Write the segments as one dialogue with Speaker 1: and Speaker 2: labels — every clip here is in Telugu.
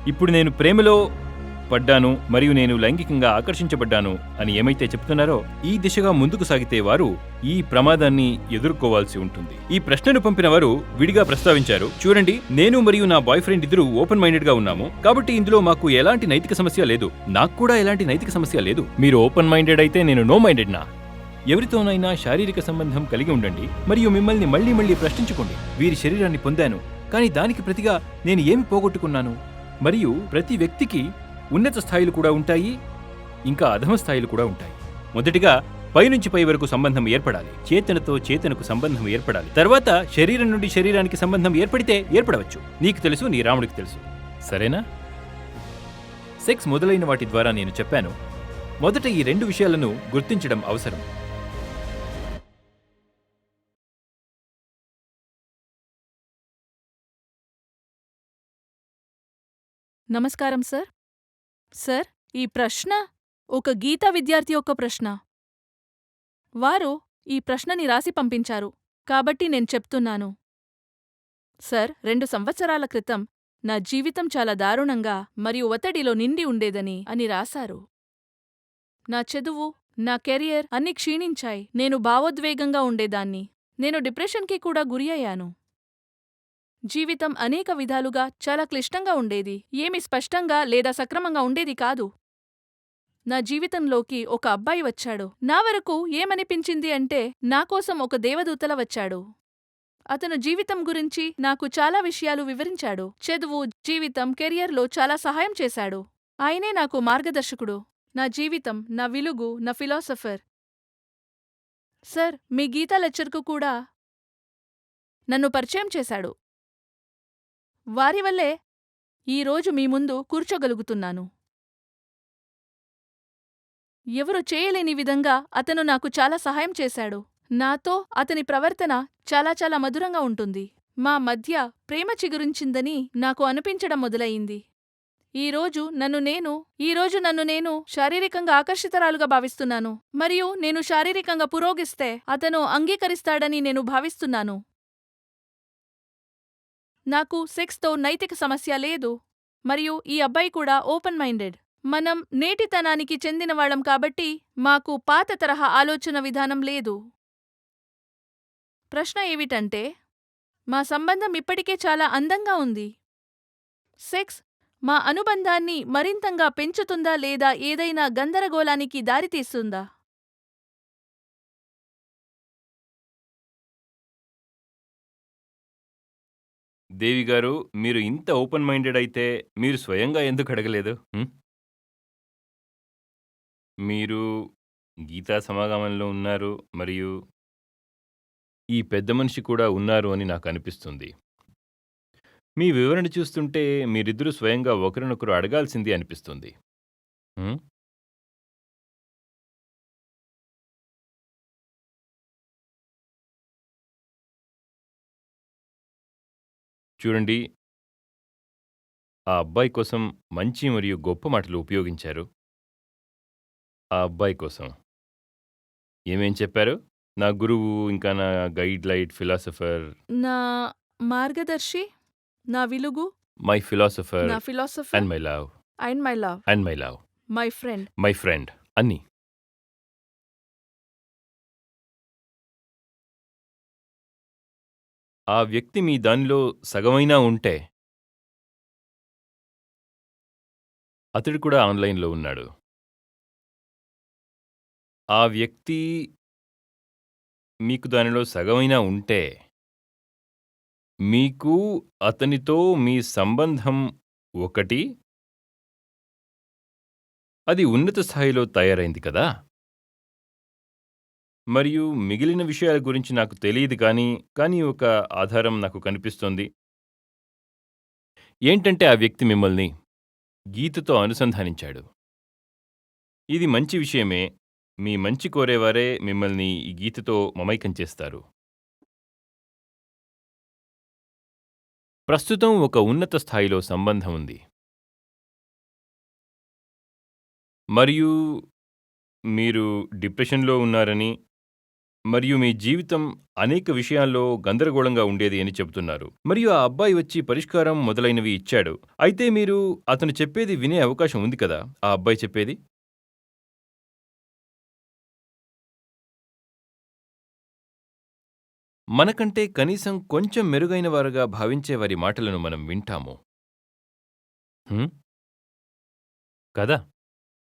Speaker 1: ఇప్పుడు నేను ప్రేమలో పడ్డాను మరియు నేను లైంగికంగా ఆకర్షించబడ్డాను అని ఏమైతే చెప్తున్నారో ఈ దిశగా ముందుకు సాగితే వారు ఈ ప్రమాదాన్ని ఎదుర్కోవాల్సి ఉంటుంది. ఈ ప్రశ్నను పంపిన వారు విడిగా ప్రస్తావించారు, చూడండి, నేను మరియు నా బాయ్ ఫ్రెండ్ ఇద్దరు ఓపెన్ మైండెడ్ గా ఉన్నాము, కాబట్టి ఇందులో మాకు ఎలాంటి నైతిక సమస్య లేదు. నాకు కూడా ఎలాంటి నైతిక సమస్య లేదు. మీరు ఓపెన్ మైండెడ్ అయితే నేను నో మైండెడ్ నా. ఎవరితోనైనా శారీరక సంబంధం కలిగి ఉండండి మరియు మిమ్మల్ని మళ్లీ మళ్లీ ప్రశ్నించుకోండి, వీరి శరీరాన్ని పొందాను, కానీ దానికి ప్రతిగా నేను ఏమి పోగొట్టుకున్నాను? మరియు ప్రతి వ్యక్తికి ఉన్నత స్థాయిలు కూడా ఉంటాయి, ఇంకా అధమ స్థాయిలు కూడా ఉంటాయి. మొదటిగా పైనుంచి పై వరకు సంబంధం ఏర్పడాలి, చేతనతో చేతనకు సంబంధం ఏర్పడాలి. తర్వాత శరీరం నుండి శరీరానికి సంబంధం ఏర్పడితే ఏర్పడవచ్చు. నీకు తెలుసు, నీ రాముడికి తెలుసు, సరేనా? సెక్స్ మొదలైన వాటి ద్వారా నేను చెప్పాను, మొదట ఈ రెండు విషయాలను గుర్తించడం అవసరం.
Speaker 2: నమస్కారం సార్. సార్, ఈ ప్రశ్న ఒక గీతా విద్యార్థి యొక్క ప్రశ్న. వారు ఈ ప్రశ్నని రాసి పంపించారు, కాబట్టి నేను చెప్తున్నాను. సార్, 2 సంవత్సరాల క్రితం నా జీవితం చాలా దారుణంగా మరియు ఒత్తిడిలో నిండి ఉండేదని అని రాశారు. నా చదువు, నా కెరియర్ అన్నీ క్షీణించాయి. నేను భావోద్వేగంగా ఉండేదాన్ని. నేను డిప్రెషన్కి కూడా గురి అయ్యాను. జీవితం అనేక విధాలుగా చాలా క్లిష్టంగా ఉండేది. ఏమీ స్పష్టంగా లేదా సక్రమంగా ఉండేది కాదు. నా జీవితంలోకి ఒక అబ్బాయి వచ్చాడు. నా వరకు ఏమనిపించింది అంటే నాకోసం ఒక దేవదూతలా వచ్చాడు. అతను జీవితం గురించి నాకు చాలా విషయాలు వివరించాడు. చదువు, జీవితం, కెరియర్లో చాలా సహాయం చేశాడు. ఆయనే నాకు మార్గదర్శకుడు, నా జీవితం, నా వెలుగు, నా ఫిలాసఫర్. సార్, మీ గీతా లెక్చర్కు కూడా నన్ను పరిచయం చేశాడు. వారి వల్లే ఈరోజు మీ ముందు కూర్చోగలుగుతున్నాను. ఎవరు చేయలేని విధంగా అతను నాకు చాలా సహాయం చేశాడు. నాతో అతని ప్రవర్తన చాలా చాలా మధురంగా ఉంటుంది. మా మధ్య ప్రేమ చిగురించిందని నాకు అనిపించడం మొదలయింది. ఈరోజు నన్ను నేను శారీరకంగా ఆకర్షితురాలుగా భావిస్తున్నాను, మరియు నేను శారీరకంగా పురోగిస్తే అతను అంగీకరిస్తాడని నేను భావిస్తున్నాను. నాకు సెక్స్తో నైతిక సమస్య లేదు, మరియు ఈ అబ్బాయి కూడా ఓపెన్ మైండెడ్. మనం నేటితనానికి చెందినవాళ్ళం కాబట్టి మాకు పాత తరహా ఆలోచన విధానం లేదు. ప్రశ్న ఏమిటంటే, మా సంబంధం ఇప్పటికే చాలా అందంగా ఉంది. సెక్స్ మా అనుబంధాన్ని మరింతంగా పెంచుతుందా లేదా ఏదైనా గందరగోళానికి దారితీస్తుందా?
Speaker 1: దేవి గారు, మీరు ఇంత ఓపెన్ మైండెడ్ అయితే మీరు స్వయంగా ఎందుకు అడగలేదు? మీరు గీతా సమాగమంలో ఉన్నారు మరియు ఈ పెద్ద మనిషి కూడా ఉన్నారు అని నాకు అనిపిస్తుంది. మీ వివరణ చూస్తుంటే మీరిద్దరూ స్వయంగా ఒకరినొకరు అడగాల్సింది అనిపిస్తుంది. హ్మ్? చూడండి, ఆ అబ్బాయి కోసం మంచి మరియు గొప్ప మాటలు ఉపయోగించారు. ఆ అబ్బాయి కోసం ఏమేం చెప్పారు? నా గురువు, ఇంకా నా గైడ్ లైట్ ఫిలాసఫర్.
Speaker 2: నా మార్గదర్శి, నా వెలుగు,
Speaker 1: మై ఫిలాసఫర్
Speaker 2: నా philosopher
Speaker 1: and my love.
Speaker 2: And my love,
Speaker 1: and my love.
Speaker 2: My friend.
Speaker 1: My friend అన్నీ. ఆ వ్యక్తి మీ దానిలో సగమైనా ఉంటే అతడు కూడా ఆన్లైన్లో ఉన్నాడు. ఆ వ్యక్తి మీకు దానిలో సగమైనా ఉంటే మీకు అతనితో మీ సంబంధం ఒకటి, అది ఉన్నత స్థాయిలో తయారైంది కదా. మరియు మిగిలిన విషయాల గురించి నాకు తెలియదు, కానీ ఒక ఆధారం నాకు కనిపిస్తోంది. ఏంటంటే ఆ వ్యక్తి మిమ్మల్ని గీతతో అనుసంధానించాడు. ఇది మంచి విషయమే. మీ మంచి కోరేవారే మిమ్మల్ని ఈ గీతతో మమైకం చేస్తారు. ప్రస్తుతం ఒక ఉన్నత స్థాయిలో సంబంధం ఉంది, మరియు మీరు డిప్రెషన్లో ఉన్నారని మరియు మీ జీవితం అనేక విషయాల్లో గందరగోళంగా ఉండేది అని చెబుతున్నారు. మరియు ఆ అబ్బాయి వచ్చి పరిష్కారం మొదలైనవి ఇచ్చాడు. అయితే మీరు అతను చెప్పేది వినే అవకాశం ఉంది కదా, ఆ అబ్బాయి చెప్పేది? మనకంటే కనీసం కొంచెం మెరుగైన వారుగా భావించే వారి మాటలను మనం వింటాము. హ్మ్? కదా!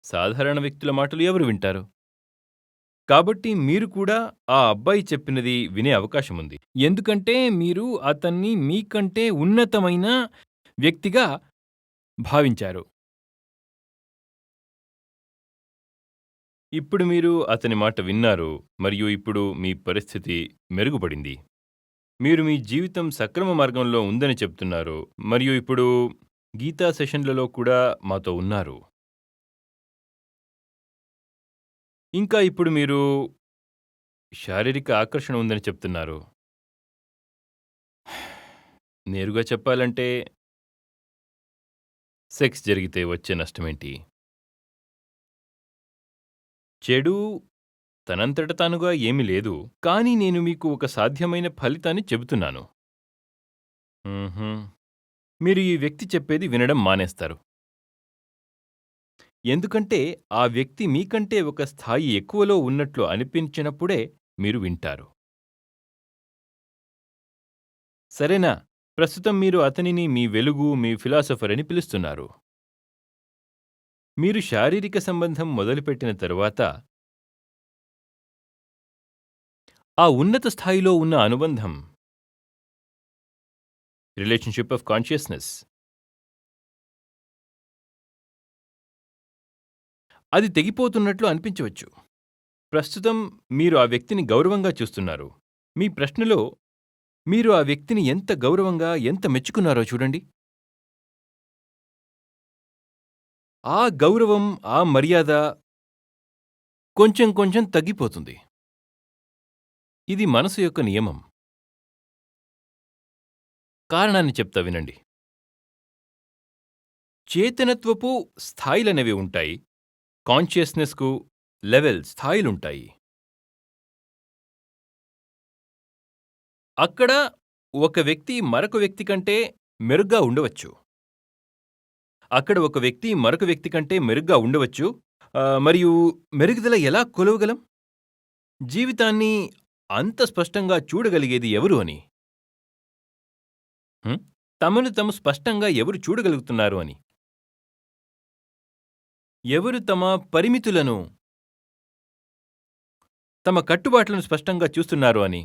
Speaker 1: సాధారణ వ్యక్తుల మాటలు ఎవరు వింటారు? కాబట్టి మీరు కూడా ఆ అబ్బాయి చెప్పినది వినే అవకాశముంది. ఎందుకంటే మీరు అతన్ని మీకంటే ఉన్నతమైన వ్యక్తిగా భావించారు. ఇప్పుడు మీరు అతని మాట విన్నారు మరియు ఇప్పుడు మీ పరిస్థితి మెరుగుపడింది. మీరు మీ జీవితం సక్రమ మార్గంలో ఉందని చెప్తున్నారు మరియు ఇప్పుడు గీతా సెషన్లలో కూడా మాతో ఉన్నారు. ఇంకా ఇప్పుడు మీరు శారీరక ఆకర్షణ ఉందని చెప్తున్నారు. నేరుగా చెప్పాలంటే సెక్స్ జరిగితే వచ్చే నష్టమేంటి? చెడు తనంతట తానుగా ఏమీ లేదు. కానీ నేను మీకు ఒక సాధ్యమైన ఫలితాన్ని చెబుతున్నాను. మ్మ్హ్మ్. మీరు ఈ వ్యక్తి చెప్పేది వినడం మానేస్తారు. ఎందుకంటే ఆ వ్యక్తి మీకంటే ఒక స్థాయి ఎక్కువలో ఉన్నట్లు అనిపించినప్పుడే మీరు వింటారు. సరేనా? ప్రస్తుతం మీరు అతనిని మీ వెలుగు, మీ ఫిలాసఫర్ అని పిలుస్తున్నారు. మీరు శారీరక సంబంధం మొదలుపెట్టిన తరువాత ఆ ఉన్నత స్థాయిలో ఉన్న అనుబంధం, రిలేషన్‌షిప్ ఆఫ్ కాన్షియస్‌నెస్, అది తెగిపోతున్నట్లు అనిపించవచ్చు. ప్రస్తుతం మీరు ఆ వ్యక్తిని గౌరవంగా చూస్తున్నారు. మీ ప్రశ్నలో మీరు ఆ వ్యక్తిని ఎంత గౌరవంగా, ఎంత మెచ్చుకున్నారో చూడండి. ఆ గౌరవం, ఆ మర్యాద కొంచెం కొంచెం తగ్గిపోతుంది. ఇది మనసు యొక్క నియమం. కారణాన్ని చెప్తా వినండి. చేతనత్వపు స్థాయిలనేవి ఉంటాయి. కాన్షియస్‌నెస్‌కు స్థాయిలుంటాయి. అక్కడ ఒక వ్యక్తి మరొక వ్యక్తి కంటే మెరుగ్గా ఉండవచ్చు. మరియు మెరుగుదల ఎలా కొలవగలం? జీవితాన్ని అంత స్పష్టంగా చూడగలిగేది ఎవరు అని? హ్మ్? తమను తాము స్పష్టంగా ఎవరు చూడగలుగుతున్నారు అని? ఎవరు తమ పరిమితులను, తమ కట్టుబాట్లను స్పష్టంగా చూస్తున్నారు అని?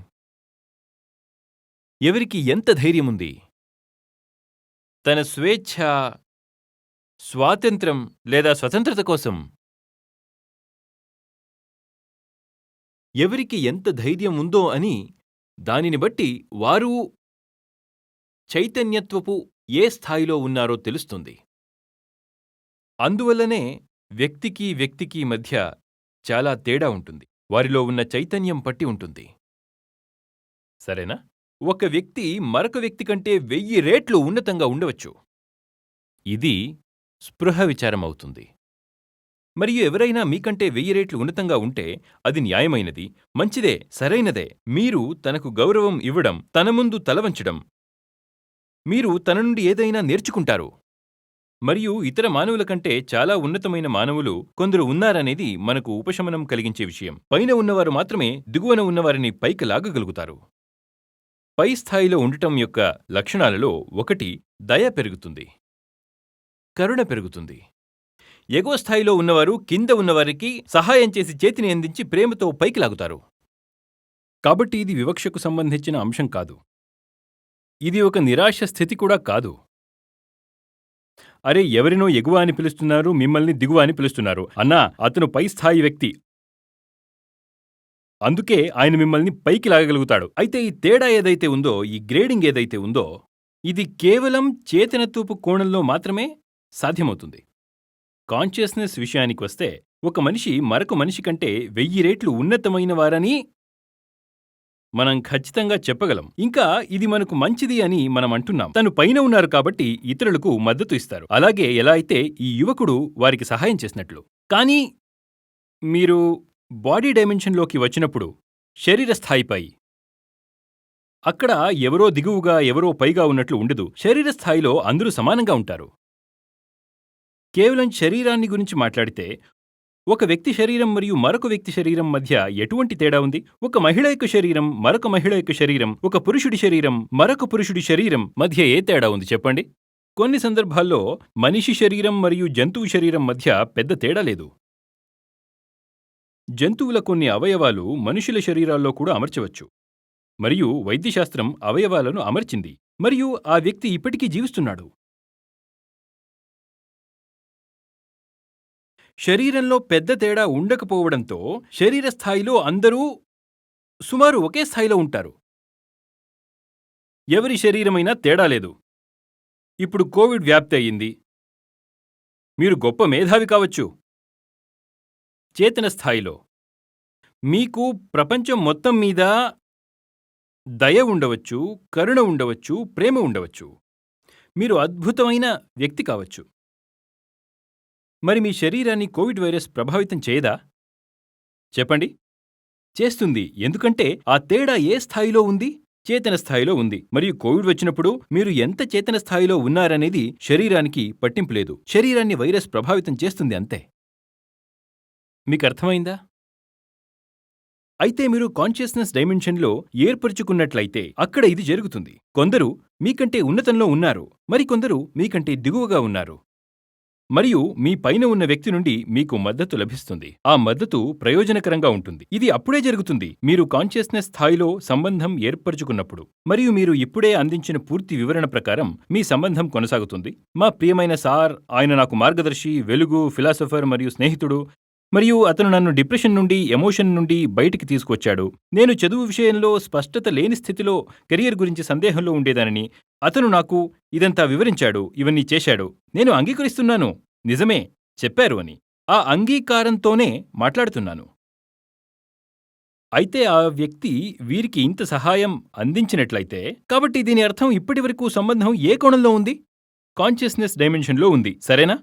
Speaker 1: ఎవరికి ఎంత ధైర్యముంది? తన స్వేచ్ఛ, స్వాతంత్ర్యం లేదా స్వతంత్రత కోసం ఎవరికి ఎంత ధైర్యం ఉందో అని దానిని బట్టి వారు చైతన్యత్వపు ఏ స్థాయిలో ఉన్నారో తెలుస్తుంది. అందువల్లనే వ్యక్తికి మధ్య చాలా తేడా ఉంటుంది. వారిలో ఉన్న చైతన్యం పట్టి ఉంటుంది. సరేనా? ఒక వ్యక్తి మరొక వ్యక్తి కంటే 1000 రెట్లు ఉన్నతంగా ఉండవచ్చు. ఇది స్పృహ విచారం అవుతుంది. మరియు ఎవరైనా మీకంటే 1000 రెట్లు ఉన్నతంగా ఉంటే అది న్యాయమైనది, మంచిదే, సరైనదే. మీరు తనకు గౌరవం ఇవ్వడం, తన ముందు తలవంచడం, మీరు తన నుండి ఏదైనా నేర్చుకుంటారు. మరియు ఇతర మానవుల కంటే చాలా ఉన్నతమైన మానవులు కొందరు ఉన్నారనేది మనకు ఉపశమనం కలిగించే విషయం. పైన ఉన్నవారు మాత్రమే దిగువన ఉన్నవారిని పైకి లాగగలుగుతారు. పై స్థాయిలో ఉండటం యొక్క లక్షణాలలో ఒకటి దయ పెరుగుతుంది, కరుణ పెరుగుతుంది. ఎగువ స్థాయిలో ఉన్నవారు కింద ఉన్నవారికి సహాయం చేసి చేతిని అందించి ప్రేమతో పైకి లాగుతారు. కాబట్టి ఇది వివక్షకు సంబంధించిన అంశం కాదు. ఇది ఒక నిరాశ స్థితి కూడా కాదు. అరే, ఎవరినో ఎగువ అని పిలుస్తున్నారు, మిమ్మల్ని దిగువ అని పిలుస్తున్నారు. అన్నా, అతను పై స్థాయి వ్యక్తి, అందుకే ఆయన మిమ్మల్ని పైకి లాగగలుగుతాడు. అయితే ఈ తేడా ఏదైతే ఉందో, ఈ గ్రేడింగ్ ఏదైతే ఉందో, ఇది కేవలం చేతనత్వపు కోణంలో మాత్రమే సాధ్యమవుతుంది. కాన్షియస్నెస్ విషయానికి వస్తే ఒక మనిషి మరొక మనిషి కంటే 1000 రెట్లు ఉన్నతమైన వారని మనం ఖచ్చితంగా చెప్పగలం. ఇంకా ఇది మనకు మంచిది అని మనం అంటున్నాం. తను పైన ఉన్నారు కాబట్టి ఇతరులకు మద్దతు ఇస్తారు. అలాగే ఎలా అయితే ఈ యువకుడు వారికి సహాయం చేసినట్లు. కానీ మీరు బాడీ డైమెన్షన్లోకి వచ్చినప్పుడు, శరీర స్థాయిపై. అక్కడ ఎవరో దిగువగా ఎవరో పైగా ఉన్నట్లు ఉండదు. శరీర స్థాయిలో అందరూ సమానంగా ఉంటారు. కేవలం శరీరాన్ని గురించి మాట్లాడితే ఒక వ్యక్తి శరీరం మరియు మరొక వ్యక్తి శరీరం మధ్య ఎటువంటి తేడా ఉంది? ఒక మహిళ యొక్క శరీరం మరొక మహిళ యొక్క శరీరం, ఒక పురుషుడి శరీరం మరొక పురుషుడి శరీరం మధ్య ఏ తేడా ఉంది చెప్పండి? కొన్ని సందర్భాల్లో మనిషి శరీరం మరియు జంతువు శరీరం మధ్య పెద్ద తేడా లేదు. జంతువుల కొన్ని అవయవాలు మనుషుల శరీరాల్లో కూడా అమర్చవచ్చు. మరియు వైద్యశాస్త్రం అవయవాలను అమర్చింది. మరియు ఆ వ్యక్తి ఇప్పటికీ జీవిస్తున్నాడు. శరీరంలో పెద్ద తేడా ఉండకపోవడంతో శరీర స్థాయిలో అందరూ సుమారు ఒకే స్థాయిలో ఉంటారు. ఎవరి శరీరమైనా తేడా లేదు. ఇప్పుడు కోవిడ్ వ్యాప్తి అయ్యింది. మీరు గొప్ప మేధావి కావచ్చు. చేతన స్థాయిలో మీకు ప్రపంచం మొత్తం మీద దయ ఉండవచ్చు, కరుణ ఉండవచ్చు, ప్రేమ ఉండవచ్చు. మీరు అద్భుతమైన వ్యక్తి కావచ్చు. మరి మీ శరీరాన్ని కోవిడ్ వైరస్ ప్రభావితం చేయదా? చెప్పండి. చేస్తుంది. ఎందుకంటే ఆ తేడా ఏ స్థాయిలో ఉంది? చేతన స్థాయిలో ఉంది. మరియు కోవిడ్ వచ్చినప్పుడు మీరు ఎంత చేతన స్థాయిలో ఉన్నారనేది శరీరానికి పట్టింపు లేదు. శరీరాన్ని వైరస్ ప్రభావితం చేస్తుంది అంతే. మీకు అర్థమైందా? అయితే మీరు కాన్షియస్నెస్ డైమెన్షన్లో ఏర్పరచుకున్నట్లయితే అక్కడ ఇది జరుగుతుంది. కొందరు మీకంటే ఉన్నతంలో ఉన్నారు, మరికొందరు మీకంటే దిగువగా ఉన్నారు. మరియు మీ పైన ఉన్న వ్యక్తి నుండి మీకు మద్దతు లభిస్తుంది. ఆ మద్దతు ప్రయోజనకరంగా ఉంటుంది. ఇది అప్పుడే జరుగుతుంది మీరు కాన్షియస్నెస్ స్థాయిలో సంబంధం ఏర్పరచుకున్నప్పుడు. మరియు మీరు ఇప్పుడే అందించిన పూర్తి వివరణ ప్రకారం మీ సంబంధం కొనసాగుతుంది. మా ప్రియమైన సార్, ఆయన నాకు మార్గదర్శి, వెలుగు, ఫిలాసఫర్ మరియు స్నేహితుడు. మరియు అతను నన్ను డిప్రెషన్ నుండి, ఎమోషన్ నుండి బయటికి తీసుకొచ్చాడు. నేను చదువు విషయంలో స్పష్టత లేని స్థితిలో కెరియర్ గురించి సందేహంలో ఉండేదానని అతను నాకు ఇదంతా వివరించాడు, ఇవన్నీ చేశాడు. నేను అంగీకరిస్తున్నాను, నిజమే చెప్పారు అని. ఆ అంగీకారంతోనే మాట్లాడుతున్నాను. అయితే ఆ వ్యక్తి వీరికి ఇంత సహాయం అందించినట్లయితే, కాబట్టి దీని అర్థం ఇప్పటివరకు సంబంధం ఏ కోణంలో ఉంది? కాన్షియస్నెస్ డైమెన్షన్లో ఉంది, సరేనా?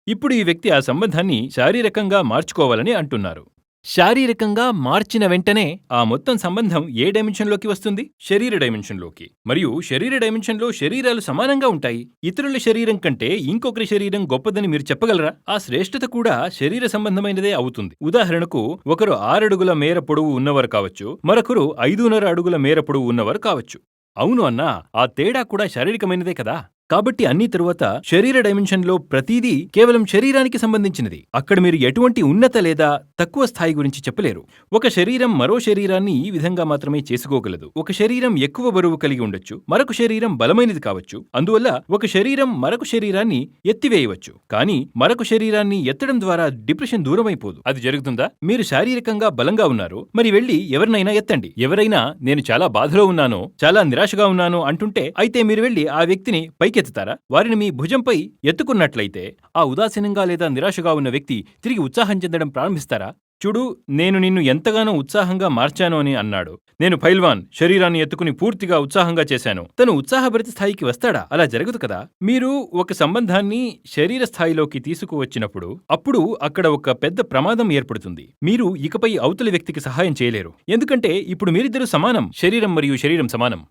Speaker 1: ఇప్పుడు ఈ వ్యక్తి ఆ సంబంధాన్ని శారీరకంగా మార్చుకోవాలని అంటున్నారు. శారీరకంగా మార్చిన వెంటనే ఆ మొత్తం సంబంధం ఏ డైమెన్షన్లోకి వస్తుంది? శరీర డైమెన్షన్లోకి. మరియు శరీర డైమెన్షన్లో శరీరాలు సమానంగా ఉంటాయి. ఇతరుల శరీరం కంటే ఇంకొకరి శరీరం గొప్పదని మీరు చెప్పగలరా? ఆ శ్రేష్ఠత కూడా శరీర సంబంధమైనదే అవుతుంది. ఉదాహరణకు, ఒకరు 6 అడుగుల మేర పొడవు ఉన్నవారు కావచ్చు, మరొకరు 5.5 అడుగుల మేర పొడవు ఉన్నవారు కావచ్చు. అవును అన్నా, ఆ తేడా కూడా శారీరకమైనదే కదా. కాబట్టి అన్ని తరువాత శరీర డైమెన్షన్లో ప్రతిదీ కేవలం శరీరానికి సంబంధించినది. అక్కడ మీరు ఎటువంటి ఉన్నత లేదా తక్కువ స్థాయి గురించి చెప్పలేరు. ఒక శరీరం మరో శరీరాన్ని ఈ విధంగా మాత్రమే చేసుకోగలదు. ఒక శరీరం ఎక్కువ బరువు కలిగి ఉండొచ్చు, మరొక శరీరం బలమైనది కావచ్చు. అందువల్ల ఒక శరీరం మరొక శరీరాన్ని ఎత్తివేయవచ్చు. కానీ మరొక శరీరాన్ని ఎత్తడం ద్వారా డిప్రెషన్ దూరమైపోదు. అది జరుగుతుందా? మీరు శారీరకంగా బలంగా ఉన్నారు, మరి వెళ్లి ఎవరినైనా ఎత్తండి. ఎవరైనా నేను చాలా బాధలో ఉన్నాను, చాలా నిరాశగా ఉన్నాను అంటుంటే, అయితే మీరు వెళ్లి ఆ వ్యక్తిని పైకెత్తుతారా? వారిని మీ భుజంపై ఎత్తుకున్నట్లయితే ఆ ఉదాసీనంగా లేదా నిరాశగా ఉన్న వ్యక్తి తిరిగి ఉత్సాహం చెందడం ప్రారంభిస్తారా? చూడు, నేను నిన్ను ఎంతగానో ఉత్సాహంగా మార్చాను అని అన్నాడు. నేను పైల్వాన్, శరీరాన్ని ఎత్తుకుని పూర్తిగా ఉత్సాహంగా చేశాను. తను ఉత్సాహభరిత స్థాయికి వస్తాడా? అలా జరగదు కదా. మీరు ఒక సంబంధాన్ని శరీర స్థాయిలోకి తీసుకువచ్చినప్పుడు అప్పుడు అక్కడ ఒక పెద్ద ప్రమాదం ఏర్పడుతుంది. మీరు ఇకపై అవతలి వ్యక్తికి సహాయం చేయలేరు. ఎందుకంటే ఇప్పుడు మీరిద్దరూ సమానం. శరీరం మరియు శరీరం సమానం.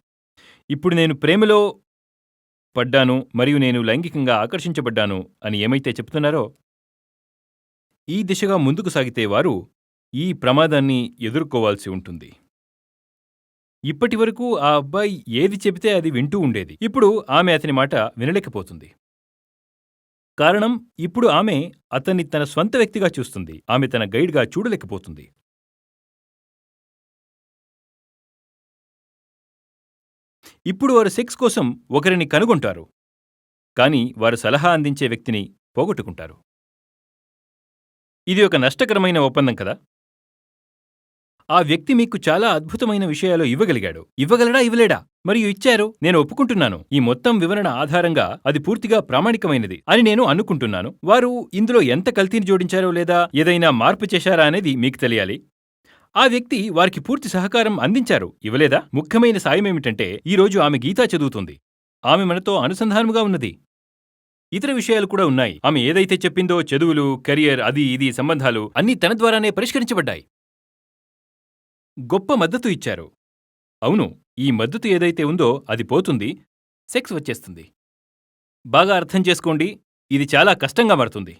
Speaker 1: ఇప్పుడు నేను ప్రేమలో పడ్డాను మరియు నేను లైంగికంగా ఆకర్షించబడ్డాను అని ఏమైతే చెప్తున్నారో, ఈ దిశగా ముందుకు సాగితే వారు ఈ ప్రమాదాన్ని ఎదుర్కోవాల్సి ఉంటుంది. ఇప్పటివరకు ఆ అబ్బాయి ఏది చెబితే అది వింటూ ఉండేది. ఇప్పుడు ఆమె అతని మాట వినలేకపోతుంది. కారణం, ఇప్పుడు ఆమె అతన్ని తన స్వంత వ్యక్తిగా చూస్తుంది. ఆమె తన గైడ్గా చూడలేకపోతుంది. ఇప్పుడు వారు సెక్స్ కోసం ఒకరిని కనుగొంటారు, కానీ వారు సలహా అందించే వ్యక్తిని పోగొట్టుకుంటారు. ఇది ఒక నష్టకరమైన ఒప్పందం కదా. ఆ వ్యక్తి మీకు చాలా అద్భుతమైన విషయాలు ఇవ్వగలిగాడు. ఇవ్వగలడా? ఇవ్వలేడా? మరియు ఇచ్చారు. నేను ఒప్పుకుంటున్నాను. ఈ మొత్తం వివరణ ఆధారంగా అది పూర్తిగా ప్రామాణికమైనది అని నేను అనుకుంటున్నాను. వారు ఇందులో ఎంత కల్తీని జోడించారో లేదా ఏదైనా మార్పు చేశారా అనేది మీకు తెలియాలి. ఆ వ్యక్తి వారికి పూర్తి సహకారం అందించారు, ఇవ్వలేదా? ముఖ్యమైన సాయమేమిటంటే, ఈరోజు ఆమె గీతా చదువుతుంది. ఆమె మనతో అనుసంధానముగా ఉన్నది. ఇతర విషయాలు కూడా ఉన్నాయి. ఆమె ఏదైతే చెప్పిందో, చదువులు, కెరియర్, అది ఇది సంబంధాలు అన్నీ తన ద్వారానే పరిష్కరించబడ్డాయి. గొప్ప మద్దతు ఇచ్చారు. అవును, ఈ మద్దతు ఏదైతే ఉందో అది పోతుంది, సెక్స్ వచ్చేస్తుంది. బాగా అర్థం చేసుకోండి, ఇది చాలా కష్టంగా మారుతుంది.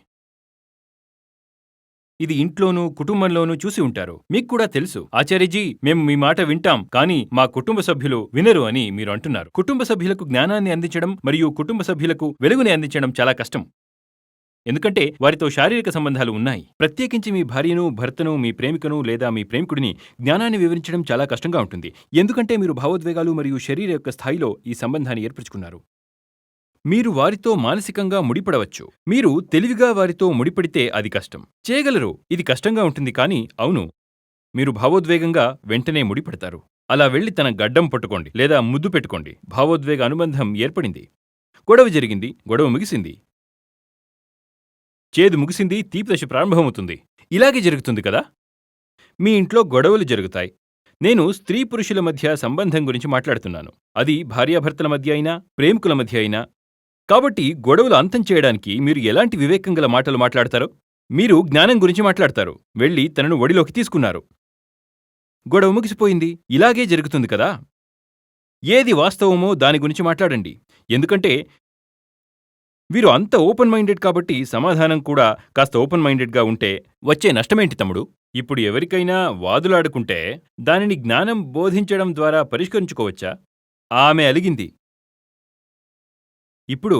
Speaker 1: ఇది ఇంట్లోనూ కుటుంబంలోనూ చూసి ఉంటారు. మీకు కూడా తెలుసు, ఆచార్యజీ మేము మీ మాట వింటాం, కానీ మా కుటుంబ సభ్యులు వినరు అని మీరు అంటున్నారు. కుటుంబ సభ్యులకు జ్ఞానాన్ని అందించడం మరియు కుటుంబ సభ్యులకు వెలుగుని అందించడం చాలా కష్టం. ఎందుకంటే వారితో శారీరక సంబంధాలు ఉన్నాయి. ప్రత్యేకించి మీ భార్యను, భర్తను, మీ ప్రేమికను లేదా మీ ప్రేమికుడిని జ్ఞానాన్ని వివరించడం చాలా కష్టంగా ఉంటుంది. ఎందుకంటే మీరు భావోద్వేగాలు మరియు శరీర యొక్క స్థాయిలో ఈ సంబంధాన్ని ఏర్పరచుకున్నారు. మీరు వారితో మానసికంగా ముడిపడవచ్చు. మీరు తెలివిగా వారితో ముడిపడితే అది కష్టం. చేయగలరు, ఇది కష్టంగా ఉంటుంది, కానీ అవును, మీరు భావోద్వేగంగా వెంటనే ముడిపడతారు. అలా వెళ్లి తన గడ్డం పట్టుకోండి లేదా ముద్దు పెట్టుకోండి. భావోద్వేగ అనుబంధం ఏర్పడింది. గొడవ జరిగింది, గొడవ ముగిసింది. చేదు ముగిసింది, తీపి దశ ప్రారంభమవుతుంది. ఇలాగే జరుగుతుంది కదా. మీ ఇంట్లో గొడవలు జరుగుతాయి. నేను స్త్రీ పురుషుల మధ్య సంబంధం గురించి మాట్లాడుతున్నాను. అది భార్యాభర్తల మధ్య అయినా, ప్రేమికుల మధ్య అయినా. కాబట్టి గొడవలు అంతం చేయడానికి మీరు ఎలాంటి వివేకం గల మాటలు మాట్లాడతారో? మీరు జ్ఞానం గురించి మాట్లాడతారు. వెళ్ళి తనను ఒడిలోకి తీసుకున్నారు. గొడవ ముగిసిపోయింది. ఇలాగే జరుగుతుంది కదా. ఏది వాస్తవమో దాని గురించి మాట్లాడండి. ఎందుకంటే వీరు అంత ఓపెన్ మైండెడ్ కాబట్టి సమాధానం కూడా కాస్త ఓపెన్ మైండెడ్గా ఉంటే వచ్చే నష్టమేంటి తమ్ముడు? ఇప్పుడు ఎవరికైనా వాదులాడుకుంటే దానిని జ్ఞానం బోధించడం ద్వారా పరిష్కరించుకోవచ్చా? ఆమె అలిగింది. ఇప్పుడు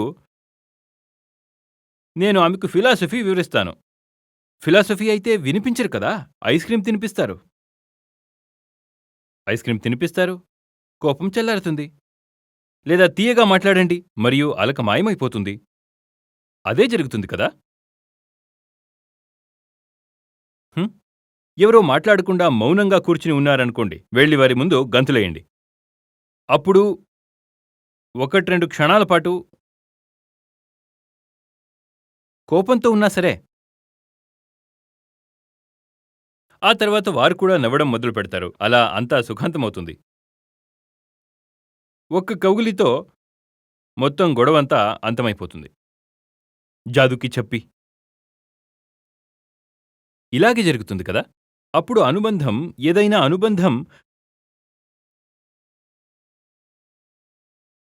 Speaker 1: నేను ఆమెకు ఫిలాసఫీ వివరిస్తాను. ఫిలాసఫీ అయితే వినిపించరు కదా. ఐస్ క్రీం తినిపిస్తారు. ఐస్ క్రీం తినిపిస్తారు, కోపం చల్లారుతుంది. లేదా తీయగా మాట్లాడండి మరియు అలక మాయమైపోతుంది. అదే జరుగుతుంది కదా. ఎవరో మాట్లాడకుండా మౌనంగా కూర్చుని ఉన్నారనుకోండి, వెళ్ళి వారి ముందు గంతులేయండి. అప్పుడు 1-2 క్షణాల పాటు కోపంతో ఉన్నా సరే, ఆ తర్వాత వారు కూడా నవ్వడం మొదలు పెడతారు. అలా అంతా సుఖాంతమవుతుంది. ఒక్క కౌగిలితో మొత్తం గొడవంతా అంతమైపోతుంది. జాదుకి చెప్పి ఇలాగే జరుగుతుంది కదా. అప్పుడు అనుబంధం, ఏదైనా అనుబంధం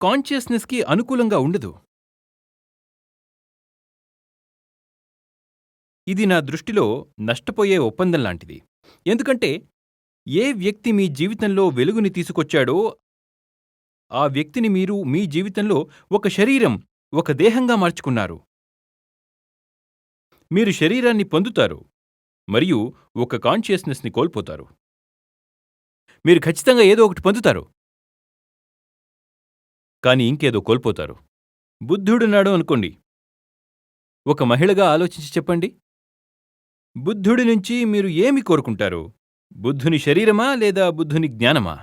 Speaker 1: కాన్షియస్నెస్కి అనుకూలంగా ఉండదు. ఇది నా దృష్టిలో నష్టపోయే ఒప్పందం లాంటిది. ఎందుకంటే ఏ వ్యక్తి మీ జీవితంలో వెలుగుని తీసుకొచ్చాడో ఆ వ్యక్తిని మీరు మీ జీవితంలో ఒక శరీరం, ఒక దేహంగా మార్చుకున్నారు. మీరు శరీరాన్ని పొందుతారు మరియు ఒక కాన్షియస్నెస్ని కోల్పోతారు. మీరు ఖచ్చితంగా ఏదో ఒకటి పొందుతారు, కానీ ఇంకేదో కోల్పోతారు. బుద్ధుడున్నాడు అనుకోండి. ఒక మహిళగా ఆలోచించి చెప్పండి. బుద్ధుడి నుంచి మీరు ఏమి కోరుకుంటారు? బుద్ధుని శరీరమా లేదా బుద్ధుని జ్ఞానమా?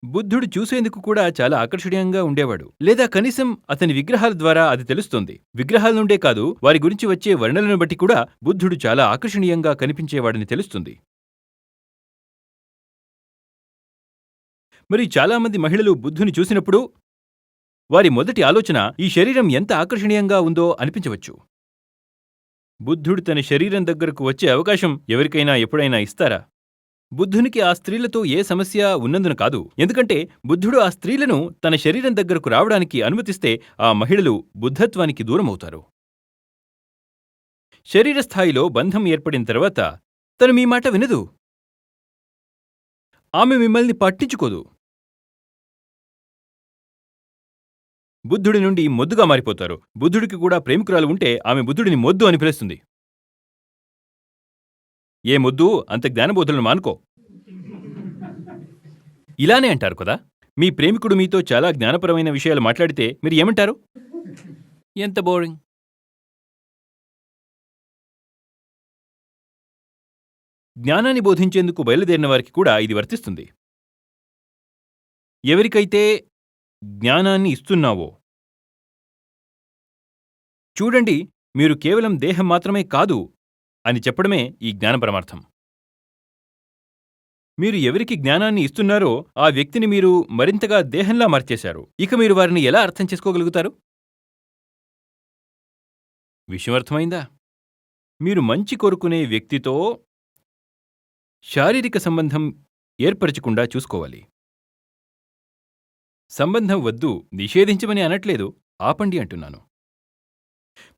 Speaker 1: బుద్ధుడు చూసేందుకు కూడా చాలా ఆకర్షణీయంగా ఉండేవాడు. లేదా కనీసం అతని విగ్రహాల ద్వారా అది తెలుస్తోంది. విగ్రహాల నుండే కాదు, వారి గురించి వచ్చే వర్ణనలను బట్టి కూడా బుద్ధుడు చాలా ఆకర్షణీయంగా కనిపించేవాడని తెలుస్తుంది. మరి చాలామంది మహిళలు బుద్ధుని చూసినప్పుడు వారి మొదటి ఆలోచన ఈ శరీరం ఎంత ఆకర్షణీయంగా ఉందో అనిపించవచ్చు. బుద్ధుడు తన శరీరం దగ్గరకు వచ్చే అవకాశం ఎవరికైనా ఎప్పుడైనా ఇస్తారా? బుద్ధునికి ఆ స్త్రీలతో ఏ సమస్య ఉన్నందున కాదు. ఎందుకంటే బుద్ధుడు ఆ స్త్రీలను తన శరీరం దగ్గరకు రావడానికి అనుమతిస్తే ఆ మహిళలు బుద్ధత్వానికి దూరమవుతారు. శరీర స్థాయిలో బంధం ఏర్పడిన తర్వాత తను మీ మాట వినదు. ఆమె మిమ్మల్ని పట్టించుకోదు. బుద్ధుడి నుండి మొద్దుగా మారిపోతారు. బుద్ధుడికి కూడా ప్రేమికురాలు ఉంటే ఆమె బుద్ధుడిని మొద్దు అని పిలుస్తుంది. ఏ మొద్దు, అంత జ్ఞానబోధులను మానుకో. ఇలానే అంటారు కదా. మీ ప్రేమికుడు మీతో చాలా జ్ఞానపరమైన విషయాలు మాట్లాడితే మీరు ఏమంటారు? ఎంత బోరింగ్. జ్ఞానాన్ని బోధించేందుకు బయలుదేరిన వారికి కూడా ఇది వర్తిస్తుంది. ఎవరికైతే జ్ఞానాన్ని ఇస్తున్నావో, చూడండి, మీరు కేవలం దేహం మాత్రమే కాదు అని చెప్పడమే ఈ జ్ఞాన పరమార్థం. మీరు ఎవరికి జ్ఞానాన్ని ఇస్తున్నారో ఆ వ్యక్తిని మీరు మరింతగా దేహంలా మార్చేశారు. ఇక మీరు వారిని ఎలా అర్థం చేసుకోగలుగుతారు? విషయం అర్థమైందా? మీరు మంచి కోరుకునే వ్యక్తితో శారీరక సంబంధం ఏర్పరచకుండా చూసుకోవాలి. సంబంధం వద్దు, నిషేధించమని అనట్లేదు, ఆపండి అంటున్నాను.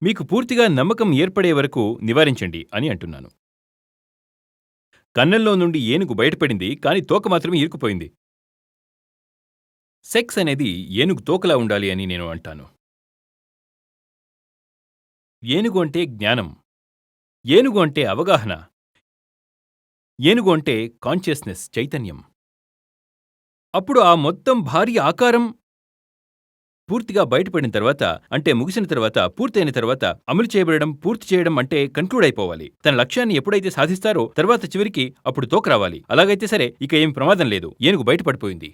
Speaker 1: మీకు పూర్తిగా నమ్మకం ఏర్పడే వరకు నివారించండి అని అంటున్నాను. కన్నంలో నుండి ఏనుగు బయటపడింది, కాని తోక మాత్రమే ఇరుక్కుపోయింది. సెక్స్ అనేది ఏనుగు తోకలా ఉండాలి అని నేను అంటాను. ఏనుగు అంటే జ్ఞానం, ఏనుగు అంటే అవగాహన, ఏనుగు అంటే కాన్షియస్నెస్, చైతన్యం. అప్పుడు ఆ మొత్తం భారీ ఆకారం పూర్తిగా బయటపడిన తర్వాత, అంటే ముగిసిన తర్వాత, పూర్తయిన తర్వాత అమలు చేయబడడం, పూర్తి చేయడం అంటే కంక్లూడ్ అయిపోవాలి. తన లక్ష్యాన్ని ఎప్పుడైతే సాధిస్తారో తర్వాత చివరికి అప్పుడు తోక రావాలి. అలాగైతే సరే, ఇక ఏం ప్రమాదం లేదు, ఏనుగు బయటపడిపోయింది.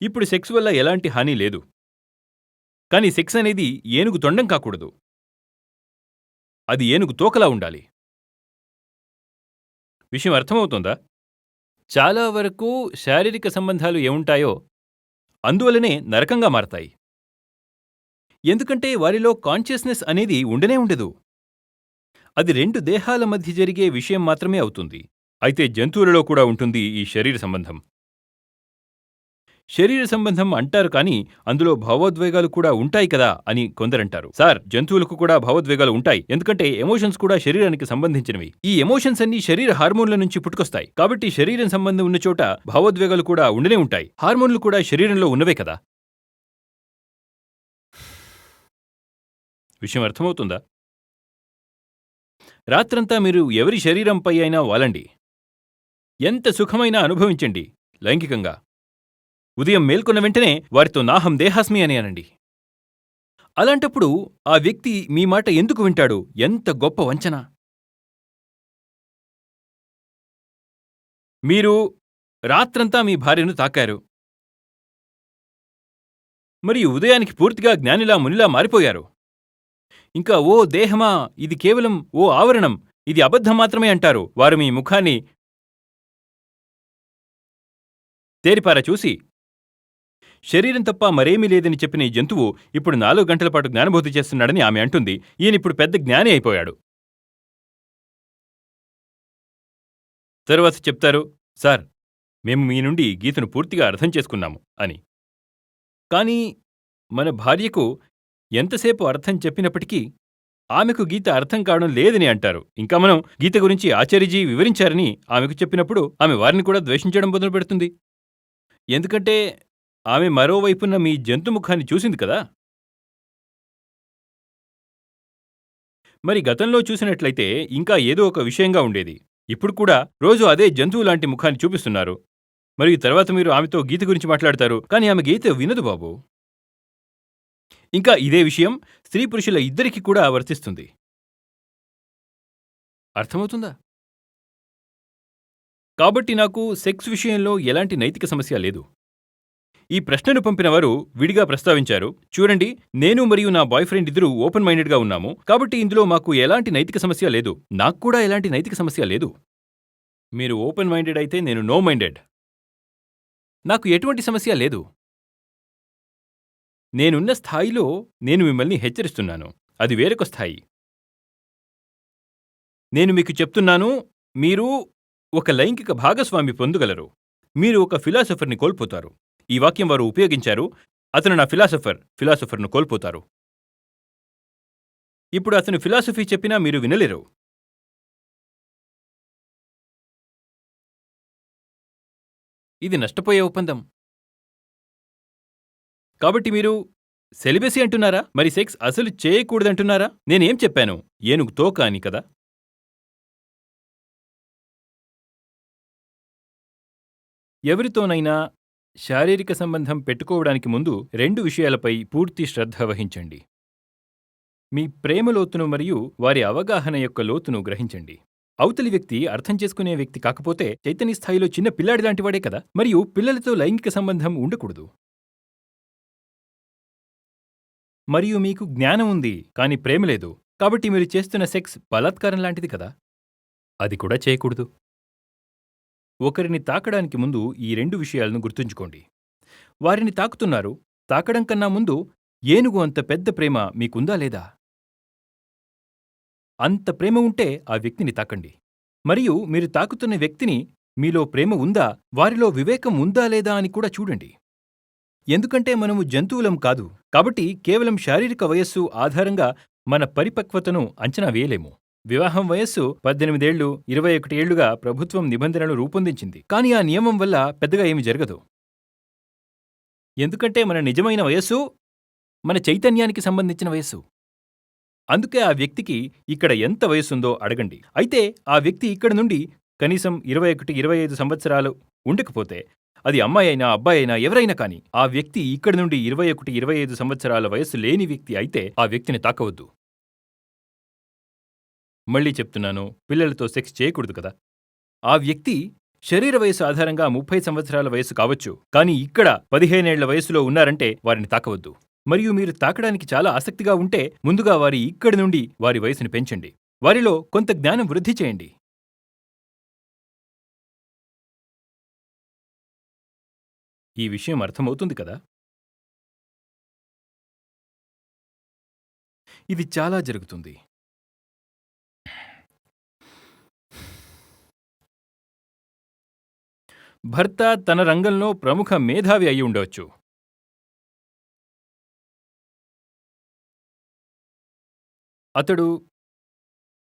Speaker 1: ఇప్పుడు సెక్స్ వల్ల ఎలాంటి హాని లేదు. కానీ సెక్స్ అనేది ఏనుగు తొండం కాకూడదు, అది ఏనుగు తోకలా ఉండాలి. విషయం అర్థమవుతోందా? చాలా వరకు శారీరక సంబంధాలు ఏముంటాయో అందువల్లనే నరకంగా మారతాయి. ఎందుకంటే వారిలో కాన్షియస్నెస్ అనేది ఉండనే ఉండదు. అది రెండు దేహాల మధ్య జరిగే విషయం మాత్రమే అవుతుంది. అయితే జంతువులలో కూడా ఉంటుంది ఈ శరీర సంబంధం. శరీర సంబంధం అంటారు కానీ అందులో భావోద్వేగాలు కూడా ఉంటాయి కదా అని కొందరంటారు. సార్, జంతువులకు కూడా భావోద్వేగాలు ఉంటాయి, ఎందుకంటే ఎమోషన్స్ కూడా శరీరానికి సంబంధించినవి. ఈ ఎమోషన్స్ అన్ని శరీర హార్మోన్ల నుంచి పుట్టుకొస్తాయి. కాబట్టి శరీరం సంబంధం ఉన్న చోట భావోద్వేగాలు కూడా ఉండనే ఉంటాయి. హార్మోన్లు కూడా శరీరంలో ఉన్నవే కదా. విషయం అర్థమవుతుందా? రాత్రంతా మీరు ఎవరి శరీరంపై అయినా వాలండి, ఎంత సుఖమైనా అనుభవించండి లైంగికంగా. ఉదయం మేల్కొన్న వెంటనే వారితో నాహం దేహాస్మి అని అనండి. అలాంటప్పుడు ఆ వ్యక్తి మీ మాట ఎందుకు వింటాడు? ఎంత గొప్ప వంచన! మీరు రాత్రంతా మీ భార్యను తాకారు, మరియు ఉదయానికి పూర్తిగా జ్ఞానిలా మునిలా మారిపోయారు. ఇంకా ఓ దేహమా, ఇది కేవలం ఓ ఆవరణం, ఇది అబద్ధం మాత్రమే అంటారు. వారు మీ ముఖాన్ని తేరిపారా చూసి, శరీరం తప్ప మరేమీ లేదని చెప్పిన ఈ జంతువు ఇప్పుడు 4 గంటల పాటు జ్ఞానబోధి చేస్తున్నాడని ఆమె అంటుంది. ఈయనిప్పుడు పెద్ద జ్ఞాని అయిపోయాడు. తరువాత చెప్తారు, సార్, మేము మీ నుండి గీతను పూర్తిగా అర్థం చేసుకున్నాము అని. కానీ మన భార్యకు ఎంతసేపు అర్థం చెప్పినప్పటికీ ఆమెకు గీత అర్థం కావడం లేదని అంటారు. ఇంకా మనం గీత గురించి ఆచార్యజీ వివరించారని ఆమెకు చెప్పినప్పుడు ఆమె వారిని కూడా ద్వేషించడం మొదలుపెడుతుంది. ఎందుకంటే ఆమె మరోవైపున్న మీ జంతుముఖాన్ని చూసింది కదా. మరి గతంలో చూసినట్లయితే ఇంకా ఏదో ఒక విషయంగా ఉండేది. ఇప్పుడు కూడా రోజు అదే జంతువు లాంటి ముఖాన్ని చూపిస్తున్నారు. మరియు తర్వాత మీరు ఆమెతో గీత గురించి మాట్లాడతారు, కానీ ఆమె గీత వినదు బాబు. ఇంకా ఇదే విషయం స్త్రీ పురుషుల ఇద్దరికీ కూడా వర్తిస్తుంది. అర్థమవుతుందా? కాబట్టి నాకు సెక్స్ విషయంలో ఎలాంటి నైతిక సమస్య లేదు. ఈ ప్రశ్నను పంపినవారు విడిగా ప్రస్తావించారు, చూడండి, నేను మరియు నా బాయ్ ఫ్రెండ్ ఇద్దరూ ఓపెన్ మైండెడ్గా ఉన్నాము, కాబట్టి ఇందులో మాకు ఎలాంటి నైతిక సమస్య లేదు. నాకు కూడా ఎలాంటి నైతిక సమస్య లేదు. మీరు ఓపెన్ మైండెడ్ అయితే నేను నో మైండెడ్. నాకు ఎటువంటి సమస్య లేదు. నేనున్న స్థాయిలో నేను మిమ్మల్ని హెచ్చరిస్తున్నాను, అది వేరొక స్థాయి. నేను మీకు చెప్తున్నాను, మీరు ఒక లైంగిక భాగస్వామి పొందగలరు, మీరు ఒక ఫిలాసఫర్ని కోల్పోతారు. ఈ వాక్యం వారు ఉపయోగించారు, అతను నా ఫిలాసఫర్ను కోల్పోతారు. ఇప్పుడు అతను ఫిలాసఫీ చెప్పినా మీరు వినలేరు. ఇది నష్టపోయే ఒప్పందం. కాబట్టి మీరు సెలిబసీ అంటున్నారా? మరి సెక్స్ అసలు చేయకూడదంటున్నారా? నేనేం చెప్పాను? ఏనుగు తోక అని కదా. ఎవరితోనైనా శారీరక సంబంధం పెట్టుకోవడానికి ముందు 2 విషయాలపై పూర్తి శ్రద్ధ వహించండి. మీ ప్రేమ లోతును మరియు వారి అవగాహన యొక్క లోతును గ్రహించండి. అవతలి వ్యక్తి అర్థం చేసుకునే వ్యక్తి కాకపోతే చైతన్య స్థాయిలో చిన్న పిల్లాడి లాంటివాడే కదా. మరియు పిల్లలతో లైంగిక సంబంధం ఉండకూడదు. మరియు మీకు జ్ఞానం ఉంది, కానీ ప్రేమ లేదు. కాబట్టి మీరు చేస్తున్న సెక్స్ బలాత్కారం లాంటిది కదా. అది కూడా చేయకూడదు. ఒకరిని తాకడానికి ముందు ఈ 2 విషయాలను గుర్తుంచుకోండి. వారిని తాకుతున్నారు, తాకడం కన్నా ముందు ఏనుగు అంత పెద్ద ప్రేమ మీకుందా లేదా? అంత ప్రేమ ఉంటే ఆ వ్యక్తిని తాకండి. మరియు మీరు తాకుతున్న వ్యక్తిని మీలో ప్రేమ ఉందా, వారిలో వివేకం ఉందా లేదా అని కూడా చూడండి. ఎందుకంటే మనము జంతువులం కాదు. కాబట్టి కేవలం శారీరక వయస్సు ఆధారంగా మన పరిపక్వతను అంచనా వేయలేము. వివాహం వయస్సు 18 ఏళ్లు, 21 ఏళ్లుగా ప్రభుత్వం నిబంధనలు రూపొందించింది. కానీ ఆ నియమం వల్ల పెద్దగా ఏమి జరగదు. ఎందుకంటే మన నిజమైన వయస్సు మన చైతన్యానికి సంబంధించిన వయస్సు. అందుకే ఆ వ్యక్తికి ఇక్కడ ఎంత వయస్సుందో అడగండి. అయితే ఆ వ్యక్తి ఇక్కడ నుండి కనీసం 21, 25 సంవత్సరాలు ఉండకపోతే, అది అమ్మాయైనా అబ్బాయైనా ఎవరైనా కానీ, ఆ వ్యక్తి ఇక్కడి నుండి 21, 25 సంవత్సరాల వయస్సు లేని వ్యక్తి అయితే ఆ వ్యక్తిని తాకవద్దు. మళ్ళీ చెప్తున్నాను, పిల్లలతో సెక్స్ చేయకూడదు కదా. ఆ వ్యక్తి శరీర వయస్సు ఆధారంగా 30 సంవత్సరాల వయస్సు కావచ్చు, కానీ ఇక్కడ 15 ఏళ్ల వయస్సులో ఉన్నారంటే వారిని తాకవద్దు. మరియు మీరు తాకడానికి చాలా ఆసక్తిగా ఉంటే ముందుగా వారి ఇక్కడి నుండి వారి వయసుని పెంచండి. వారిలో కొంత జ్ఞానం వృద్ధి చేయండి. ఈ విషయం అర్థమవుతుంది కదా. ఇది చాలా జరుగుతుంది. భర్త తన రంగంలో ప్రముఖ మేధావి అయి ఉండవచ్చు. అతడు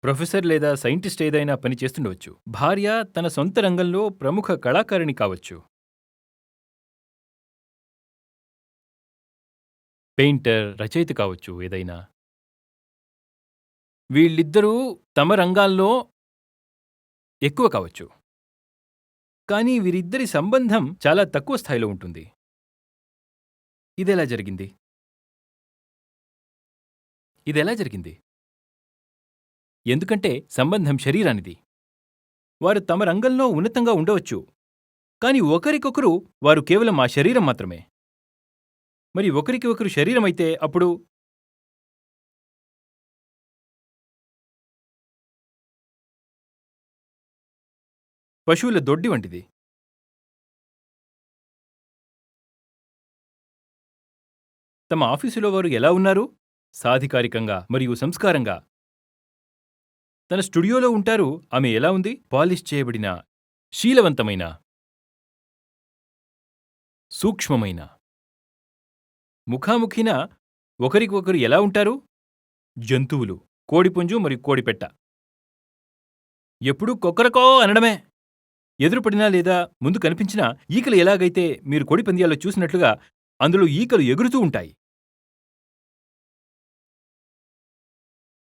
Speaker 1: ప్రొఫెసర్ లేదా సైంటిస్ట్ ఏదైనా పని చేస్తుండవచ్చు. భార్య తన సొంత రంగంలో ప్రముఖ కళాకారిణి కావచ్చు. పెయింటర్, రచయిత కావచ్చు ఏదైనా. వీళ్ళిద్దరూ తమ రంగాల్లో ఎక్కువ కావచ్చు. కానీ వీరిద్దరి సంబంధం చాలా తక్కువ స్థాయిలో ఉంటుంది. ఇదెలా జరిగింది? ఇదెలా జరిగింది? ఎందుకంటే సంబంధం శరీరానిది. వారు తమ రంగంలో ఉన్నతంగా ఉండవచ్చు, కానీ ఒకరికొకరు వారు కేవలం ఆ శరీరం మాత్రమే. మరి ఒకరికి ఒకరు శరీరమైతే అప్పుడు పశువుల దొడ్డి వంటిది. తమ ఆఫీసులో వారు ఎలా ఉన్నారు? సాధికారికంగా మరియు సంస్కారంగా. తన స్టూడియోలో ఉంటారు. ఆమె ఎలా ఉంది? పాలిష్ చేయబడిన, శీలవంతమైన, సూక్ష్మమైన. ముఖాముఖిన ఒకరికొకరు ఎలా ఉంటారు? జంతువులు, కోడిపుంజు మరియు కోడిపెట్ట. ఎప్పుడూ కొక్కరకో అనడమే. ఎదురుపడినా లేదా ముందు కనిపించినా ఈకలు ఎలాగైతే మీరు కోడిపంద్యాల్లో చూసినట్లుగా అందులో ఈకలు ఎగురుతూ ఉంటాయి.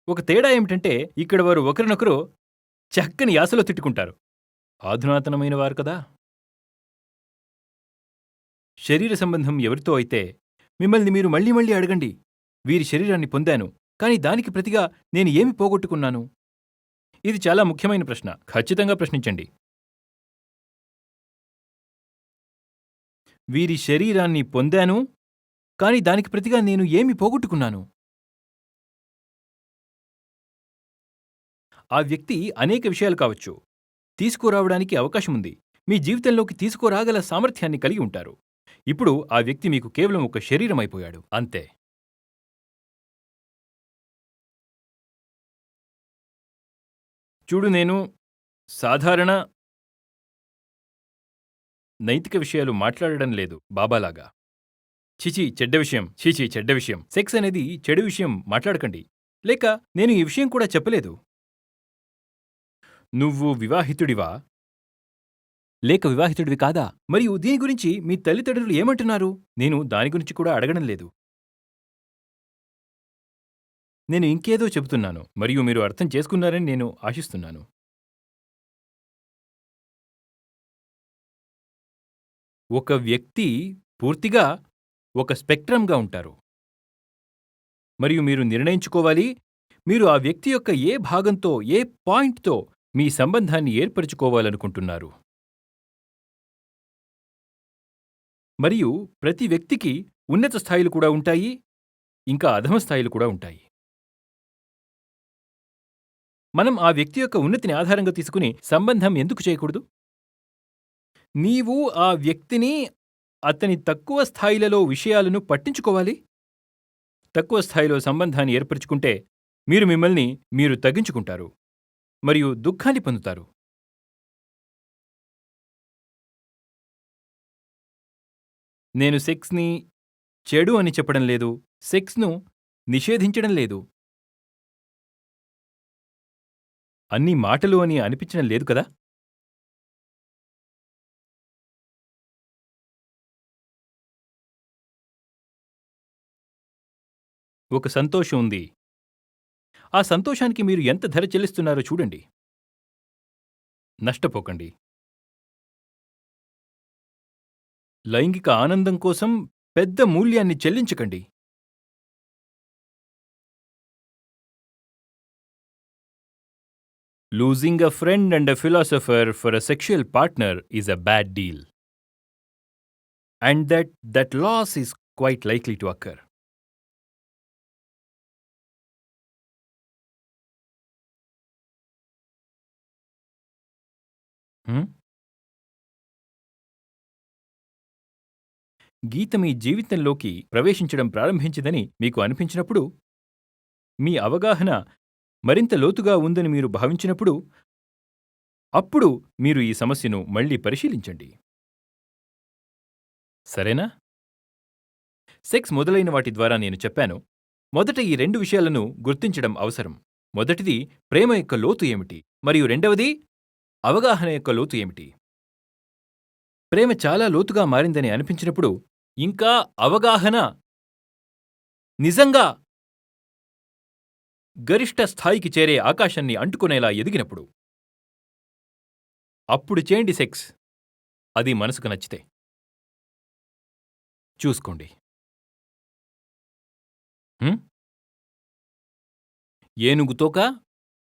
Speaker 1: ఒక తేడా ఏమిటంటే ఇక్కడ వారు ఒకరినొకరు చక్కని యాసలో తిట్టుకుంటారు. ఆధునాతనమైన వారు కదా. శరీర సంబంధం ఎవరితో అయితే మిమ్మల్ని మీరు మళ్ళీ మళ్ళీ అడగండి. వీరి శరీరాన్ని పొందాను, కానీ దానికి ప్రతిగా నేను ఏమి పోగొట్టుకున్నాను? ఇది చాలా ముఖ్యమైన ప్రశ్న. ఖచ్చితంగా ప్రశ్నించండి. వీరి శరీరాన్ని పొందాను, కానీ దానికి ప్రతిగా నేను ఏమి పోగొట్టుకున్నాను? ఆ వ్యక్తి అనేక విషయాలు కావచ్చు. తీసుకురావడానికి అవకాశముంది. మీ జీవితంలోకి తీసుకురాగల సామర్థ్యాన్ని కలిగి ఉంటారు. ఇప్పుడు ఆ వ్యక్తి మీకు కేవలం ఒక శరీరం అయిపోయాడు అంతే. చూడు, నేను సాధారణ నైతిక విషయాలు మాట్లాడడం లేదు బాబాలాగా. చిచి చెడ్డ విషయం, చీచి చెడ్డ విషయం, సెక్స్ అనేది చెడు విషయం మాట్లాడకండి. లేక నేను ఈ విషయం కూడా చెప్పలేదు. నువ్వు వివాహితుడివా లేక వివాహితుడివి కాదా? మరియు దీని గురించి మీ తల్లిదండ్రులు ఏమంటున్నారు? నేను దాని గురించి కూడా అడగడం లేదు. నేను ఇంకేదో చెబుతున్నాను మరియు మీరు అర్థం చేసుకున్నారని నేను ఆశిస్తున్నాను. ఒక వ్యక్తి పూర్తిగా ఒక స్పెక్ట్రమ్గా ఉంటారు. మరియు మీరు నిర్ణయించుకోవాలి, మీరు ఆ వ్యక్తి యొక్క ఏ భాగంతో, ఏ పాయింట్తో మీ సంబంధాన్ని ఏర్పరచుకోవాలనుకుంటున్నారు. మరియు ప్రతి వ్యక్తికి ఉన్నత స్థాయిలు కూడా ఉంటాయి, ఇంకా అధమ స్థాయిలు కూడా ఉంటాయి. మనం ఆ వ్యక్తి యొక్క ఉన్నతిని ఆధారంగా తీసుకుని సంబంధం ఎందుకు చేయకూడదు? నీవు ఆ వ్యక్తిని అతని తక్కువ స్థాయిలలో విషయాలను పట్టించుకోవాలి. తక్కువ స్థాయిలో సంబంధాన్ని ఏర్పరచుకుంటే మీరు మిమ్మల్ని మీరు తగ్గించుకుంటారు మరియు దుఃఖాన్ని పొందుతారు. నేను సెక్స్ని చెడు అని చెప్పడం లేదు, సెక్స్ను నిషేధించడం లేదు. అన్నీ మాటలు అని అనిపించడం లేదు కదా? ఒక సంతోషం ఉంది. ఆ సంతోషానికి మీరు ఎంత ధర చెల్లిస్తున్నారో చూడండి. నష్టపోకండి. లైంగిక ఆనందం కోసం పెద్ద మూల్యాన్ని చెల్లించకండి. Losing a friend and a philosopher for a sexual partner is a bad deal. And that loss is quite likely to occur. హ్మ్? గీత మీ జీవితంలోకి ప్రవేశించడం ప్రారంభించిందని మీకు అనిపించినప్పుడు, మీ అవగాహన మరింత లోతుగా ఉందని మీరు భావించినప్పుడు, అప్పుడు మీరు ఈ సమస్యను మళ్ళీ పరిశీలించండి. సరేనా? సెక్స్ మొదలైన వాటి ద్వారా నేను చెప్పాను. మొదట ఈ 2 విషయాలను గుర్తించడం అవసరం. మొదటిది ప్రేమ యొక్క లోతు ఏమిటి? మరియు రెండవది అవగాహన యొక్క లోతు ఏమిటి? ప్రేమ చాలా లోతుగా మారిందని అనిపించినప్పుడు, ఇంకా అవగాహన నిజంగా గరిష్ట స్థాయికి చేరే ఆకాశాన్ని అంటుకునేలా ఎదిగినప్పుడు, అప్పుడు చేయండి సెక్స్. అది మనసుకు నచ్చితే. చూసుకోండి. హ్మ్? ఏనుగు తోక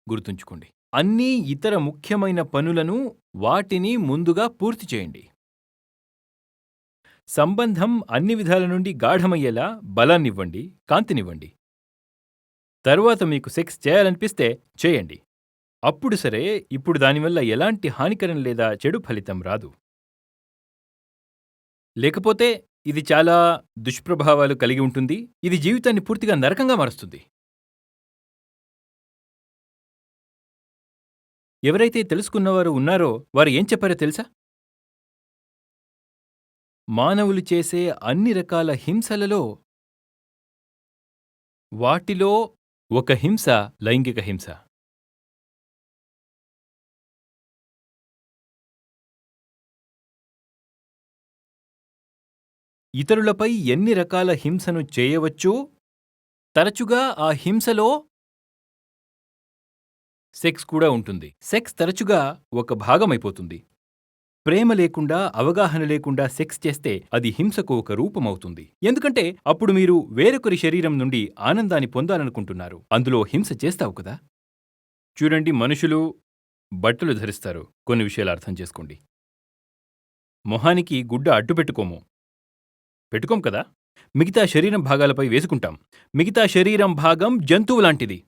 Speaker 1: గుర్తుంచుకోండి. అన్నీ ఇతర ముఖ్యమైన పనులను వాటిని ముందుగా పూర్తి చేయండి. సంబంధం అన్ని విధాల నుండి గాఢమయ్యేలా బలాన్నివ్వండి, కాంతినివ్వండి. తరువాత మీకు సెక్స్ చేయాలనిపిస్తే చేయండి. అప్పుడు సరే, ఇప్పుడు దానివల్ల ఎలాంటి హానికరం లేదా చెడు ఫలితం రాదు. లేకపోతే ఇది చాలా దుష్ప్రభావాలు కలిగి ఉంటుంది. ఇది జీవితాన్ని పూర్తిగా నరకంగా మారుస్తుంది. ఎవరైతే తెలుసుకున్నవారు ఉన్నారో వారు ఏం చెప్పారో తెలుసా? మానవులు చేసే అన్ని రకాల హింసలలో వాటిలో ఒక హింస లైంగిక హింస. ఇతరులపై ఎన్ని రకాల హింసను చేయవచ్చో, తరచుగా ఆ హింసలో సెక్స్ కూడా ఉంటుంది. సెక్స్ తరచుగా ఒక భాగమైపోతుంది. ప్రేమ లేకుండా, అవగాహన లేకుండా సెక్స్ చేస్తే అది హింసకు ఒక రూపమవుతుంది. ఎందుకంటే అప్పుడు మీరు వేరొకరి శరీరం నుండి ఆనందాన్ని పొందాలనుకుంటున్నారు. అందులో హింస చేస్తావు కదా? చూడండి, మనుషులు బట్టలు ధరిస్తారు. కొన్ని విషయాలు అర్థం చేసుకోండి. మొహానికి గుడ్డ అడ్డు పెట్టుకోం కదా? మిగతా శరీరం భాగాలపై వేసుకుంటాం. మిగతా శరీరం భాగం జంతువు లాంటిది.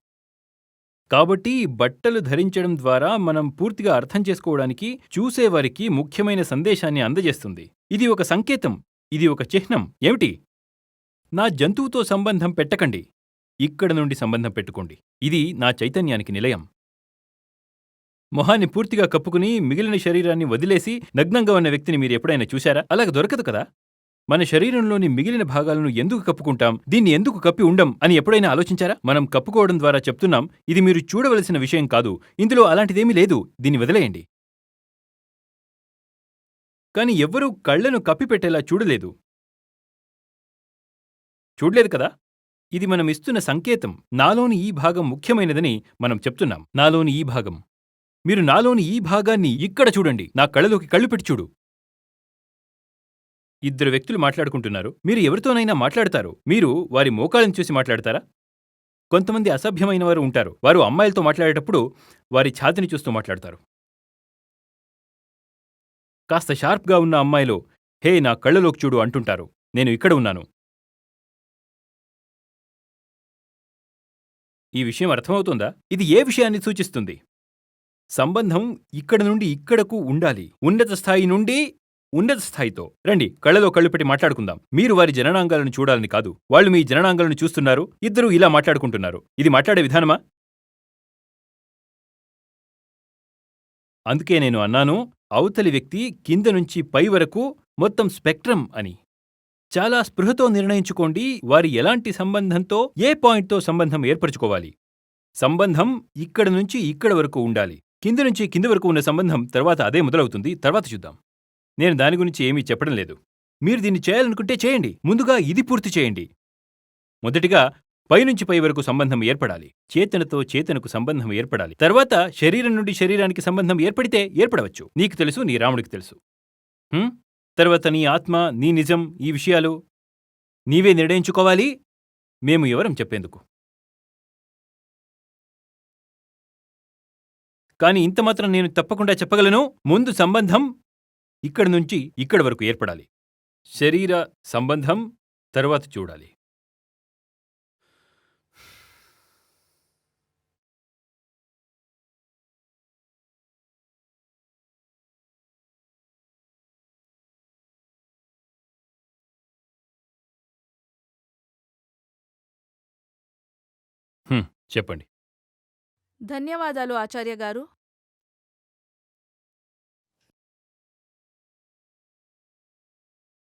Speaker 1: కాబట్టి బట్టలు ధరించడం ద్వారా మనం పూర్తిగా అర్థం చేసుకోవడానికి, చూసేవారికి ముఖ్యమైన సందేశాన్ని అందజేస్తుంది. ఇది ఒక సంకేతం. ఇది ఒక చిహ్నం. ఏమిటి? నా జంతువుతో సంబంధం పెట్టకండి. ఇక్కడ నుండి సంబంధం పెట్టుకోండి. ఇది నా చైతన్యానికి నిలయం. మొహాన్ని పూర్తిగా కప్పుకుని మిగిలిన శరీరాన్ని వదిలేసి నగ్నంగా ఉన్న వ్యక్తిని మీరు ఎప్పుడైనా చూశారా? అలాగ దొరకదు కదా? మన శరీరంలోని మిగిలిన భాగాలను ఎందుకు కప్పుకుంటాం, దీన్ని ఎందుకు కప్పి ఉండం అని ఎప్పుడైనా ఆలోచించారా? మనం కప్పుకోవడం ద్వారా చెప్తున్నాం, ఇది మీరు చూడవలసిన విషయం కాదు, ఇందులో అలాంటిదేమీ లేదు, దీన్ని వదిలేయండి. కాని ఎవ్వరూ కళ్లను కప్పిపెట్టేలా చూడలేదు కదా? ఇది మనం ఇస్తున్న సంకేతం. నాలోని ఈ భాగం ముఖ్యమైనదని మనం చెప్తున్నాం. నాలోని ఈ భాగం. మీరు నాలోని ఈ భాగాన్ని ఇక్కడ చూడండి. నా కళ్ళలోకి కళ్ళు పెట్టి చూడు. ఇద్దరు వ్యక్తులు మాట్లాడుకుంటున్నారు. మీరు ఎవరితోనైనా మాట్లాడతారు. మీరు వారి మోకాళ్ళని చూసి మాట్లాడతారా? కొంతమంది అసభ్యమైన వారు ఉంటారు. వారు అమ్మాయిలతో మాట్లాడేటప్పుడు వారి ఛాతిని చూస్తూ మాట్లాడతారు. కాస్త షార్ప్గా ఉన్న అమ్మాయిలు, హే, నా కళ్ళలోకి చూడు అంటుంటారు. నేను ఇక్కడ ఉన్నాను. ఈ విషయం అర్థమవుతోందా? ఇది ఏ విషయాన్ని సూచిస్తుంది? సంబంధం ఇక్కడ నుండి ఇక్కడకు ఉండాలి. ఉన్నత స్థాయి నుండి ఉన్నత స్థాయితో. రండి, కళ్ళలో కళ్ళు పెట్టి మాట్లాడుకుందాం. మీరు వారి జననాంగాలను చూడాలని కాదు, వాళ్ళు మీ జననాంగాలను చూస్తున్నారు. ఇద్దరూ ఇలా మాట్లాడుకుంటున్నారు. ఇది మాట్లాడే విధానమా? అందుకే నేను అన్నాను, అవతలి వ్యక్తి కింద నుంచి పై వరకు మొత్తం స్పెక్ట్రమ్ అని. చాలా స్పృహతో నిర్ణయించుకోండి వారి ఎలాంటి సంబంధంతో ఏ పాయింట్తో సంబంధం ఏర్పరచుకోవాలి. సంబంధం ఇక్కడ నుంచి ఇక్కడ వరకు ఉండాలి. కింది నుంచి కింది వరకు ఉన్న సంబంధం తర్వాత అదే మొదలవుతుంది. తర్వాత చూద్దాం. నేను దాని గురించి ఏమీ చెప్పడం లేదు. మీరు దీన్ని చేయాలనుకుంటే చేయండి. ముందుగా ఇది పూర్తి చేయండి. మొదటిగా పైనుంచి పై వరకు సంబంధం ఏర్పడాలి. చేతనతో చేతనకు సంబంధం ఏర్పడాలి. తర్వాత శరీరం నుండి శరీరానికి సంబంధం ఏర్పడితే ఏర్పడవచ్చు. నీకు తెలుసు, నీ రాముడికి తెలుసు. తర్వాత నీ ఆత్మ, నీ నిజం, ఈ విషయాలు నీవే నిర్ణయించుకోవాలి. మేము ఎవరం చెప్పేందుకు? కాని ఇంత మాత్రం నేను తప్పకుండా చెప్పగలను. ముందు సంబంధం ఇక్కడి నుంచి ఇక్కడి వరకు ఏర్పడాలి. శరీర సంబంధం తర్వాత చూడాలి. చెప్పండి.
Speaker 2: ధన్యవాదాలు ఆచార్య గారు.